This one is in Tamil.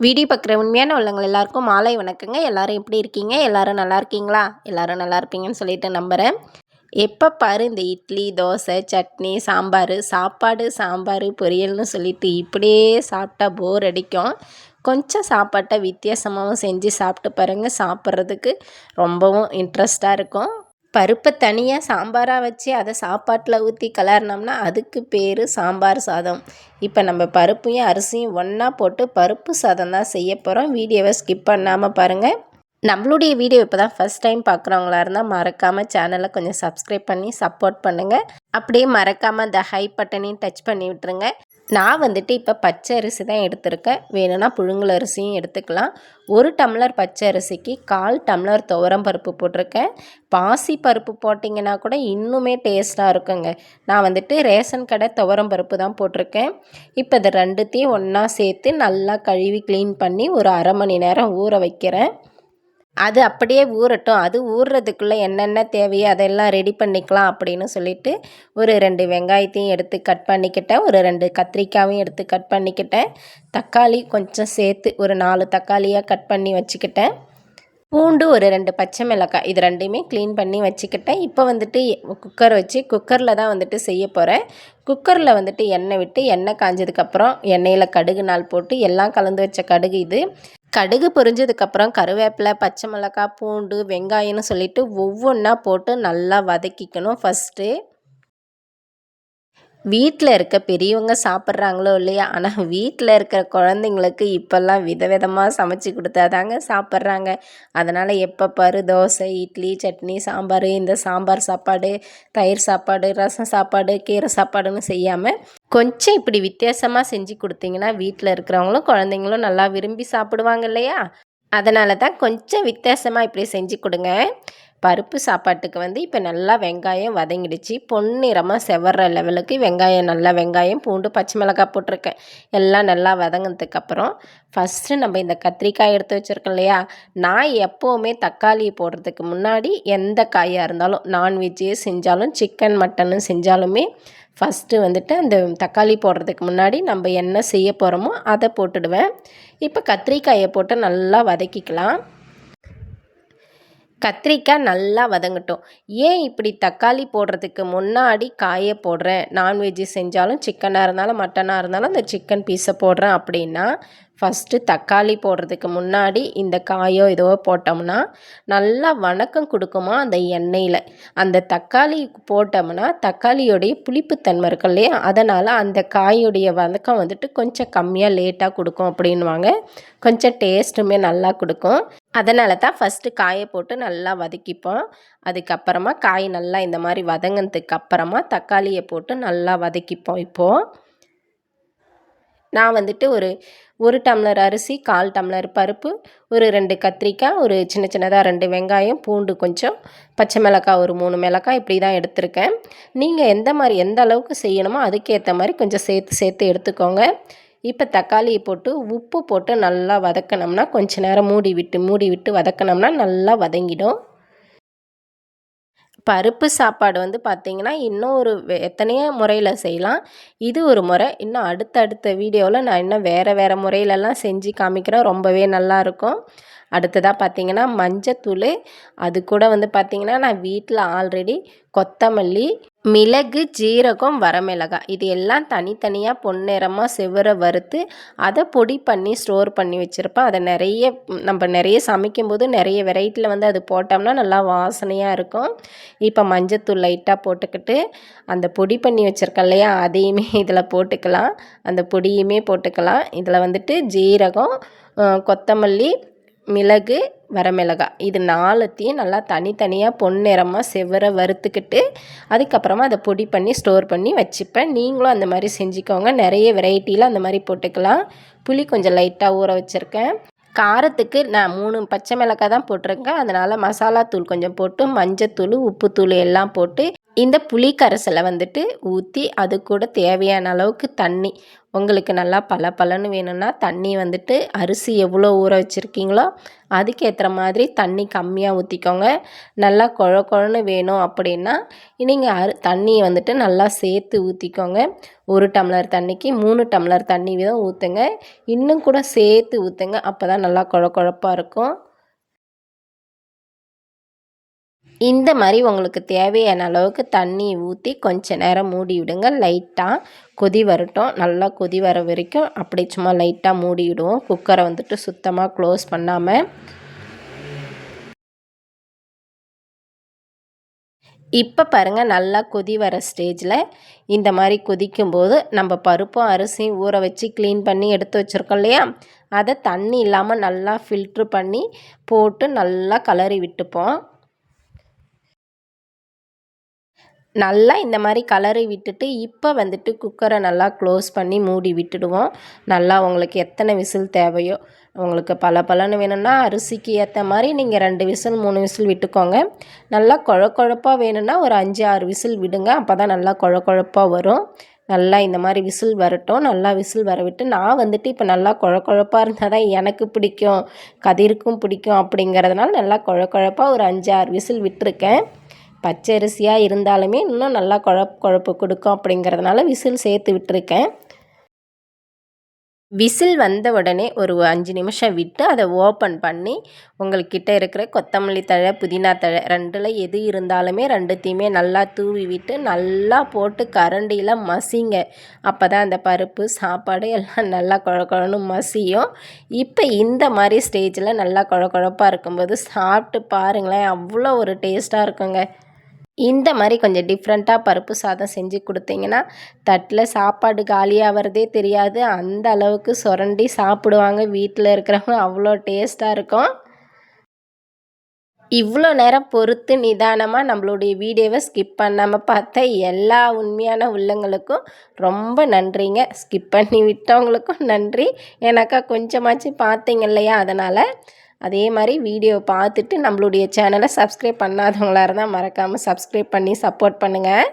வீடியோ பார்க்குற உண்மையான உள்ளவங்க எல்லாருக்கும் மாலை வணக்கங்க. எல்லாரும் எப்படி இருக்கீங்க? எல்லாரும் நல்லா இருக்கீங்களா? எல்லாரும் நல்லா இருப்பீங்கன்னு சொல்லிட்டு நம்புகிறேன். எப்போ பாரு இந்த இட்லி, தோசை, சட்னி, சாம்பார், சாப்பாடு, சாம்பார், பொரியல்னு சொல்லிட்டு இப்படியே சாப்பிட்டா போர் அடிக்கும். கொஞ்சம் சாப்பாட்டை வித்தியாசமாகவும் செஞ்சு சாப்பிட்டு பாருங்கள். சாப்பிட்றதுக்கு ரொம்பவும் இன்ட்ரெஸ்ட்டாக இருக்கும். பருப்பை தனியாக சாம்பாராக வச்சு அதை சாப்பாட்டில் ஊற்றி கலர்னோம்னா அதுக்கு பேர் சாம்பார் சாதம். இப்போ நம்ம பருப்பையும் அரிசியும் ஒன்றா போட்டு பருப்பு சாதம் தான் செய்ய போகிறோம். வீடியோவை ஸ்கிப் பண்ணாமல் பாருங்கள். நம்மளுடைய வீடியோ இப்போ தான் ஃபஸ்ட் டைம் பார்க்குறவங்களா இருந்தால் மறக்காமல் சேனலை கொஞ்சம் சப்ஸ்கிரைப் பண்ணி சப்போர்ட் பண்ணுங்கள். அப்படியே மறக்காமல் அந்த ஹை பட்டனையும் டச் பண்ணி விட்டுருங்க. நான் வந்துட்டு இப்போ பச்சை அரிசி தான் எடுத்திருக்கேன். வேணும்னா புழுங்கல் அரிசியும் எடுத்துக்கலாம். 1 டம்ளர் பச்சை அரிசிக்கு 1/4 டம்ளர் துவரம் பருப்பு போட்டிருக்கேன். பாசி பருப்பு போட்டிங்கன்னா கூட இன்னுமே டேஸ்ட்டாக இருக்குங்க. நான் வந்துட்டு ரேஷன் கடை துவரம் பருப்பு தான் போட்டிருக்கேன். இப்போ இது ரெண்டுத்தையும் ஒன்றா சேர்த்து நல்லா கழுவி க்ளீன் பண்ணி ஒரு அரை மணி நேரம் ஊற வைக்கிறேன். அது அப்படியே ஊறட்டும். அது ஊறுறதுக்குள்ளே என்னென்ன தேவையோ அதெல்லாம் ரெடி பண்ணிக்கலாம் அப்படின்னு சொல்லிட்டு ஒரு 2 வெங்காயத்தையும் எடுத்து கட் பண்ணிக்கிட்டேன். ஒரு 2 கத்திரிக்காயும் எடுத்து கட் பண்ணிக்கிட்டேன். தக்காளி கொஞ்சம் சேர்த்து ஒரு 4 தக்காளியாக கட் பண்ணி வச்சுக்கிட்டேன். பூண்டு ஒரு 2 பச்சை மிளகாய் இது ரெண்டையுமே க்ளீன் பண்ணி வச்சுக்கிட்டேன். இப்போ வந்துட்டு குக்கர் வச்சு குக்கரில் தான் வந்துட்டு செய்ய போகிறேன். குக்கரில் வந்துட்டு எண்ணெய் விட்டு எண்ணெய் காஞ்சதுக்கப்புறம் எண்ணெயில் கடுகு நாள் போட்டு எல்லாம் கலந்து வச்ச கடுகு இது. கடுகு பொரிஞ்சதுக்கப்புறம் கருவேப்பிலை, பச்சை மிளகாய், பூண்டு, வெங்காயம்னு சொல்லிட்டு ஒவ்வொன்றா போட்டு நல்லா வதக்கிக்கணும் ஃபஸ்ட்டு. வீட்டில் இருக்க பெரியவங்க சாப்பிட்றாங்களோ இல்லையா, ஆனால் வீட்டில் இருக்கிற குழந்தைங்களுக்கு இப்போல்லாம் விதவிதமாக சமைச்சு கொடுத்தா தாங்க சாப்பிட்றாங்க. அதனால் எப்போ பாரு தோசை, இட்லி, சட்னி, சாம்பார், இந்த சாம்பார் சாப்பாடு, தயிர் சாப்பாடு, ரசம் சாப்பாடு, கீரை சாப்பாடுன்னு செய்யாமல் கொஞ்சம் இப்படி வித்தியாசமாக செஞ்சு கொடுத்தீங்கன்னா வீட்டில் இருக்கிறவங்களும் குழந்தைங்களும் நல்லா விரும்பி சாப்பிடுவாங்க இல்லையா. அதனால தான் கொஞ்சம் வித்தியாசமாக இப்படி செஞ்சு கொடுங்க. பருப்பு சாப்பாட்டுக்கு வந்து இப்போ நல்லா வெங்காயம் வதங்கிடுச்சு. பொன்னிறமாக செவர்ற லெவலுக்கு வெங்காயம், பூண்டு, பச்சை மிளகாய் போட்டிருக்கேன். எல்லாம் நல்லா வதங்கினதுக்கப்புறம் ஃபஸ்ட்டு நம்ம இந்த கத்திரிக்காய் எடுத்து வச்சுருக்கோம் இல்லையா. நான் எப்போவுமே தக்காளி போடுறதுக்கு முன்னாடி எந்த காயாக இருந்தாலும் நான்வெஜ்ஜே செஞ்சாலும் சிக்கன் மட்டனு செஞ்சாலுமே ஃபஸ்ட்டு வந்துட்டு அந்த தக்காளி போடுறதுக்கு முன்னாடி நம்ம என்ன செய்ய போகிறோமோ அதை போட்டுடுவேன். இப்போ கத்திரிக்காயை போட்டு நல்லா வதக்கிக்கலாம். கத்திரிக்காய் நல்லா வதங்கட்டும். ஏன் இப்படி தக்காளி போடுறதுக்கு முன்னாடி காயை போடுறேன், நான்வெஜ்ஜு செஞ்சாலும் சிக்கனாக இருந்தாலும் மட்டனாக இருந்தாலும் அந்த சிக்கன் பீஸை போடுறேன் அப்படின்னா, ஃபஸ்ட்டு தக்காளி போடுறதுக்கு முன்னாடி இந்த காயோ ஏதோ போட்டோம்னா நல்லா வணக்கம் கொடுக்குமா அந்த எண்ணெயில். அந்த தக்காளி போட்டோம்னா தக்காளியோடைய புளிப்புத்தன்மை இருக்கு இல்லையா, அதனால் அந்த காயோடைய வதக்கம் வந்துட்டு கொஞ்சம் கம்மியாக லேட்டாக கொடுக்கும் அப்படின்வாங்க. கொஞ்சம் டேஸ்ட்டுமே நல்லா கொடுக்கும். அதனால தான் ஃபஸ்ட்டு காயை போட்டு நல்லா வதக்கிப்போம். அதுக்கப்புறமா காய் நல்லா இந்த மாதிரி வதங்கினதுக்கு அப்புறமா தக்காளியை போட்டு நல்லா வதக்கிப்போம். இப்போது நான் வந்துட்டு ஒரு டம்ளர் அரிசி, 1/4 டம்ளர் பருப்பு, ஒரு 2 கத்திரிக்காய், ஒரு சின்ன சின்னதாக 2 வெங்காயம், பூண்டு கொஞ்சம், பச்சை மிளகாய் ஒரு 3 மிளகாய் இப்படி தான் எடுத்திருக்கேன். நீங்கள் எந்த அளவுக்கு செய்யணுமோ அதுக்கேற்ற மாதிரி கொஞ்சம் சேர்த்து எடுத்துக்கோங்க. இப்போ தக்காளியை போட்டு உப்பு போட்டு நல்லா வதக்கினோம்னா கொஞ்ச நேரம் மூடி விட்டு வதக்கினோம்னா நல்லா வதங்கிடும். பருப்பு சாப்பாடு வந்து பார்த்திங்கன்னா இன்னும் எத்தனையோ முறையில் செய்யலாம். இது ஒரு முறை. இன்னும் அடுத்த வீடியோவில் நான் இன்னும் வேறு முறையிலலாம் செஞ்சு காமிக்கிறேன். ரொம்பவே நல்லாயிருக்கும். அடுத்ததாக பார்த்திங்கன்னா மஞ்சத்தூள். அது கூட வந்து பார்த்திங்கன்னா நான் வீட்டில் ஆல்ரெடி கொத்தமல்லி, மிளகு, ஜீரகம், வரமிளகாய் இது எல்லாம் தனித்தனியாக பொன்னிறமாக செவர வறுத்து அதை பொடி பண்ணி ஸ்டோர் பண்ணி வச்சுருப்பேன். அதை நம்ம நிறைய சமைக்கும்போது நிறைய வெரைட்டியில் வந்து அது போட்டோம்னா நல்லா வாசனையாக இருக்கும். இப்போ மஞ்சத்தூள் லைட்டாக போட்டுக்கிட்டு அந்த பொடி பண்ணி வச்சுருக்கேன் இல்லையா, அதையுமே இதில் போட்டுக்கலாம். அந்த பொடியுமே போட்டுக்கலாம். இதில் வந்துட்டு ஜீரகம், கொத்தமல்லி, மிளகு, வரமிளகாய் இது 4த்தையும் நல்லா தனித்தனியாக பொன்னிறமாக செவர வறுத்துக்கிட்டு அதுக்கப்புறமா அதை பொடி பண்ணி ஸ்டோர் பண்ணி வச்சுப்பேன். நீங்களும் அந்த மாதிரி செஞ்சுக்கோங்க. நிறைய வெரைட்டியில் அந்த மாதிரி போட்டுக்கலாம். புளி கொஞ்சம் லைட்டாக ஊற வச்சுருக்கேன். காரத்துக்கு நான் 3 பச்சை மிளகாய் தான் போட்டிருக்கேன். அதனால் மசாலா தூள் கொஞ்சம் போட்டு மஞ்சத்தூள், உப்புத்தூள் எல்லாம் போட்டு இந்த புளி கரைசலை வந்துட்டு ஊற்றி அது கூட தேவையான அளவுக்கு தண்ணி, உங்களுக்கு நல்லா பளபளன்னு வேணும்னா தண்ணி வந்துட்டு அரிசி எவ்வளோ ஊற வச்சுருக்கீங்களோ அதுக்கேற்ற மாதிரி தண்ணி கம்மியாக ஊற்றிக்கோங்க. நல்லா குழ குழன்னு வேணும் அப்படின்னா நீங்கள் தண்ணியை வந்துட்டு நல்லா சேர்த்து ஊற்றிக்கோங்க. 1 டம்ளர் தண்ணிக்கு 3 டம்ளர் தண்ணி வீதம் ஊற்றுங்க. இன்னும் கூட சேர்த்து ஊற்றுங்க, அப்போ தான் நல்லா குழ குழப்பாக இருக்கும். இந்த மாதிரி உங்களுக்கு தேவையான அளவுக்கு தண்ணி ஊற்றி கொஞ்ச நேரம் மூடி விடுங்க. லைட்டாக கொதி வரட்டும். நல்லா கொதி வர வரைக்கும் அப்படி சும்மா லைட்டாக மூடி விடுவோம், குக்கரை வந்துட்டு சுத்தமாக க்ளோஸ் பண்ணாமல். இப்போ பாருங்கள், நல்லா கொதி வர ஸ்டேஜில் இந்த மாதிரி கொதிக்கும்போது நம்ம பருப்பும் அரிசியும் ஊற வச்சு க்ளீன் பண்ணி எடுத்து வச்சுருக்கோம் இல்லையா, அதை தண்ணி இல்லாமல் நல்லா ஃபில்ட்ரு பண்ணி போட்டு நல்லா கலரி விட்டுப்போம். நல்லா இந்த மாதிரி கலரி விட்டுட்டு இப்போ வந்துட்டு குக்கரை நல்லா க்ளோஸ் பண்ணி மூடி விட்டுடுவோம். நல்லா உங்களுக்கு எத்தனை விசில் தேவையோ, உங்களுக்கு பளபளன்னு வேணும்னா அரிசிக்கு ஏற்ற மாதிரி நீங்கள் 2 விசில் 3 விசில் விட்டுக்கோங்க. நல்லா குழ குழப்பாக வேணும்னா ஒரு 5 6 விசில் விடுங்க, அப்போ தான் நல்லா குழ குழப்பாக வரும். நல்லா இந்த மாதிரி விசில் வரட்டும். நல்லா விசில் வர விட்டு நான் வந்துட்டு இப்போ நல்லா குழ குழப்பாக இருந்தால் தான் எனக்கு பிடிக்கும், கதிருக்கும் பிடிக்கும் அப்படிங்கிறதுனால நல்லா குழ குழப்பாக ஒரு 5 6 விசில் விட்டுருக்கேன். பச்சரிசியாக இருந்தாலுமே இன்னும் நல்லா குழப்பு கொடுக்கும் அப்படிங்கிறதுனால விசில் சேர்த்து விட்டுருக்கேன். விசில் வந்த உடனே ஒரு 5 நிமிஷம் விட்டு அதை ஓப்பன் பண்ணி உங்கள்கிட்ட இருக்கிற கொத்தமல்லி தழை, புதினா தழை 2ல் எது இருந்தாலுமே 2த்தையுமே நல்லா தூவி விட்டு நல்லா போட்டு கரண்டியில் மசிங்க. அப்போ தான் அந்த பருப்பு சாப்பாடு எல்லாம் நல்லா குழ குழன்னு மசியும். இப்போ இந்த மாதிரி ஸ்டேஜில் நல்லா குழ குழப்பாக இருக்கும்போது சாப்பிட்டு பாருங்களேன், அவ்வளோ ஒரு டேஸ்ட்டாக இருக்குங்க. இந்த மாதிரி கொஞ்சம் டிஃப்ரெண்ட்டாக பருப்பு சாதம் செஞ்சு கொடுத்தீங்கன்னா தட்டில் சாப்பாடு காலியாகிறதே தெரியாது. அந்த அளவுக்கு சுரண்டி சாப்பிடுவாங்க வீட்டில் இருக்கிறவங்க. அவ்வளோ டேஸ்ட்டாக இருக்கும். இவ்வளோ நேரம் பொறுத்து நிதானமாக நம்மளுடைய வீடியோவை ஸ்கிப் பண்ணாமல் பார்த்த எல்லா உண்மையான உள்ளங்களுக்கும் ரொம்ப நன்றிங்க. ஸ்கிப் பண்ணி விட்டவங்களுக்கும் நன்றி. ஏன்னாக்கா கொஞ்சமாச்சும் பார்த்தீங்க இல்லையா, அதனால். அதே மாதிரி வீடியோ பார்த்துட்டு நம்மளுடைய சேனலை சப்ஸ்கிரைப் பண்ணாதவங்களாக இருந்தால் மறக்காமல் சப்ஸ்கிரைப் பண்ணி சப்போர்ட் பண்ணுங்கள்.